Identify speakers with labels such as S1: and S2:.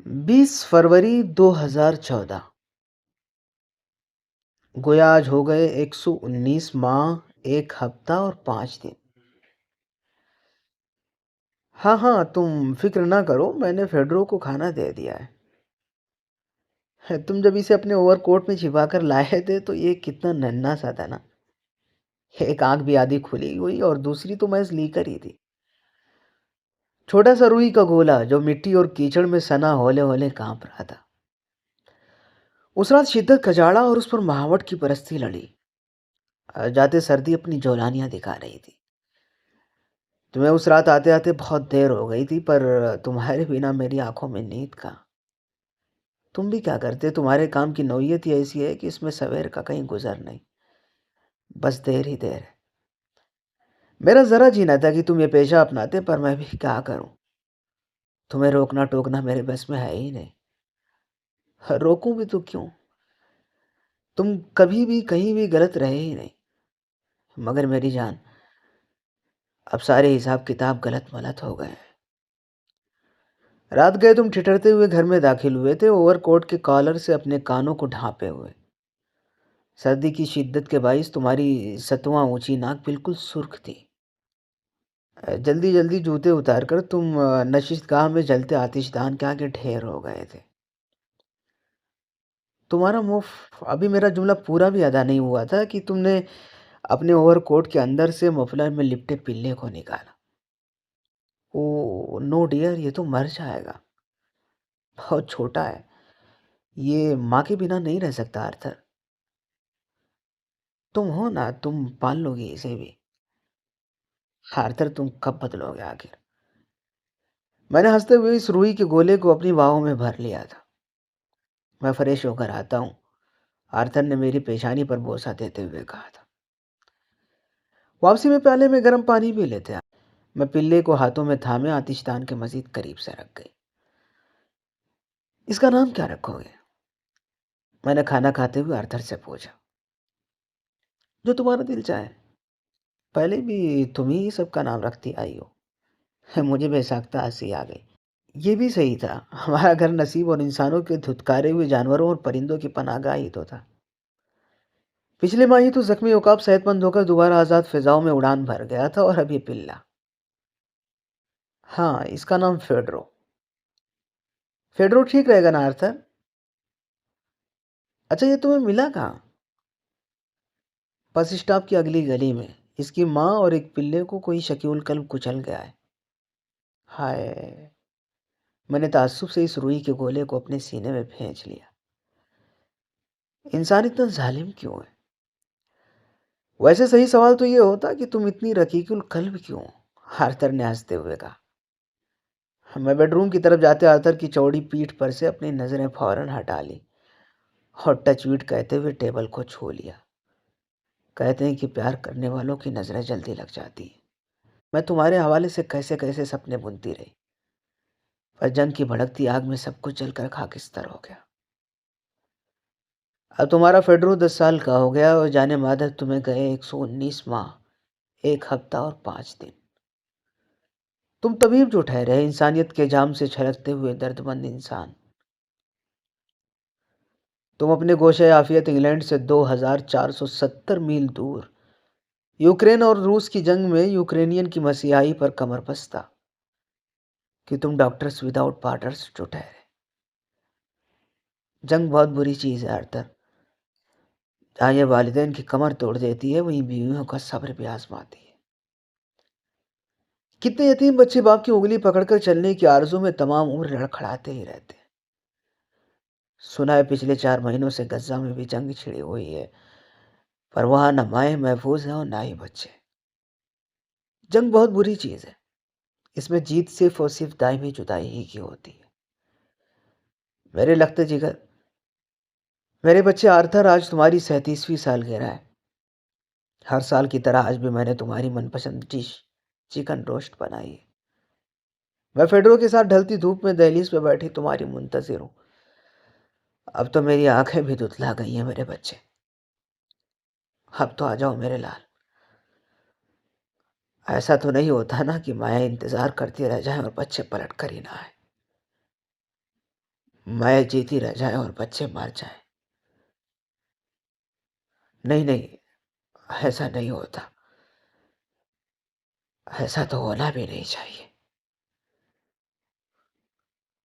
S1: 20 फरवरी 2014। गोया आज हो गए 119 माह, 1 हफ्ता और 5 दिन। हाँ, हाँ, तुम फ़िक्र ना करो, मैंने फेडरो को खाना दे दिया है। तुम जब इसे अपने ओवरकोट में छिपाकर लाए थे तो ये कितना नन्हा-सा था ना। एक आँख भी आधी खुली हुई और दूसरी तो महज़ लीकर ही थी। छोटा-सा रुई का गोला जो मिट्टी और कीचड़ में सना हौले-हौले काँप रहा था। उस रात शिद्दत का जाड़ा और उस पर महावट की परस्ती लड़ी। जाते सर्दी अपनी जौलानियाँ दिखा रही थी। तुम्हें उस रात आते-आते बहुत देर हो गई थी, पर तुम्हारे बिना मेरी आँखों में नींद कहाँ। तुम भी क्या करते? तुम्हारे काम की नौइयत ही ऐसी है कि इसमें सवेर का कहीं गुज़र नहीं, बस देर ही देर है। मेरा ज़रा जी ना था कि तुम ये पेशा अपनाते, पर मैं भी क्या करूँ? तुम्हें रोकना-टोकना मेरे बस में है ही नहीं। रोकूँ भी तो क्यों? तुम कभी भी कहीं भी गलत रहे ही नहीं। मगर मेरी जान, अब सारे हिसाब-किताब गलत-मलत हो गए हैं। रात गए तुम ठिठुरते हुए घर में दाखिल हुए थे, ओवरकोट के कॉलर से अपने कानों को ढाँपे हुए। सर्दी की शिद्दत के बाइस तुम्हारी सतवां ऊँची नाक बिल्कुल सुर्ख थी। जल्दी-जल्दी जूते उतारकर तुम नशिशगाह में जलते आतिशदान के आगे ढेर हो गए थे। तुम्हारा मुँह अभी मेरा जुमला पूरा भी अदा नहीं हुआ था कि तुमने अपने ओवरकोट के अंदर से मफलर में लिपटे पिल्ले को निकाला। ओह! नो डियर, ये तो मर जाएगा। बहुत छोटा है। ये माँ के बिना नहीं रह सकता आर्थर। तुम हो ना, तुम पाल लोगी इसे भी। आर्थर, तुम कब बदलोगे आखिर? मैंने हँसते हुए इस रुई के गोले को अपनी बाहों में भर लिया था। मैं फ्रेश होकर आता हूँ, आर्थर ने मेरी पेशानी पर बोसा देते हुए कहा था। वापसी में प्याले में गर्म पानी पी लेते हैं। मैं पिल्ले को हाथों में थामे आतिशदान के मजीद करीब से रख गई। इसका नाम क्या रखोगे? मैंने खाना खाते हुए आर्थर से पूछा। जो तुम्हारा दिल चाहे। पहले भी तुम ही सबका नाम रखती आई हो। मुझे बेसाख्ता हंसी आ गई। ये भी सही था। हमारा घर नसीब और इंसानों के धुतकारे हुए जानवरों और परिंदों की पनाहगाह ही तो था। पिछले माह ही तो जख्मी उकाब सेहतमंद होकर दोबारा आज़ाद फिजाओं में उड़ान भर गया था, और अब ये पिल्ला। हाँ, इसका नाम फेडरो। फेडरो ठीक रहेगा ना आर्थर? अच्छा, ये तुम्हें मिला कहाँ? बस स्टॉप की अगली गली में। इसकी माँ और एक पिल्ले को कोई शकील कल्ब कुचल गया है। हाय! मैंने ताज्जुब से इस रुई के गोले को अपने सीने में भेंच लिया। इंसान इतना जालिम क्यों है? वैसे सही सवाल तो ये होता कि तुम इतनी रकीकुल कल्ब क्यों? आर्थर ने हंसते हुए कहा। मैं बेडरूम की तरफ जाते आर्थर की चौड़ी पीठ पर से अपनी नजरें फौरन हटा ली और टचवीट कहते हुए टेबल को छू लिया। कहते हैं कि प्यार करने वालों की नजरें जल्दी लग जाती हैं। मैं तुम्हारे हवाले से कैसे कैसे सपने बुनती रही, पर जंग की भड़कती आग में सब कुछ जलकर खाकिस्तान हो गया। अब तुम्हारा फेडरो 10 साल का हो गया और जाने मादर तुम्हें गए 119 माह, 1 हफ्ता और 5 दिन। तुम तबीब जो ठहरे, इंसानियत के जाम से छलकते हुए दर्दमंद इंसान। तुम अपने गोशे आफियत इंग्लैंड से 2470 मील दूर यूक्रेन और रूस की जंग में यूक्रेनियन की मसीहाई पर कमर बस्ता कि तुम डॉक्टर्स विदाउट बॉर्डर्स जो ठहरे। जंग बहुत बुरी चीज़ है आर्थर। जहाँ ये वालिदैन की कमर तोड़ देती है, वहीं बीवियों का सब्र भी आजमाती है। कितने यतीम बच्चे बाप की उंगली पकड़कर चलने की आरज़ू में तमाम उम्र लड़खड़ाते ही रहते हैं। सुना है पिछले 4 महीनों से गज्जा में भी जंग छिड़ी हुई है, पर वहां न माएँ महफूज हैं और ना ही बच्चे। जंग बहुत बुरी चीज़ है। इसमें जीत सिर्फ और सिर्फ दायमी जुदाई ही की होती है। मेरे लगते जिगर, मेरे बच्चे आर्थर, आज तुम्हारी 37वीं सालगिरह है। हर साल की तरह आज भी मैंने तुम्हारी मनपसंद डिश चिकन रोस्ट बनाई है। मैं फेडरो के साथ ढलती धूप में दहलीज पे बैठी तुम्हारी मुंतजिर हूँ। अब तो मेरी आंखें भी दुतला गई हैं मेरे बच्चे। अब तो आ जाओ मेरे लाल। ऐसा तो नहीं होता ना कि माया इंतजार करती रह जाए और बच्चे पलट कर ही ना आए। माया जीती रह जाए और बच्चे मर जाए। नहीं, नहीं, ऐसा नहीं होता। ऐसा तो होना भी नहीं चाहिए।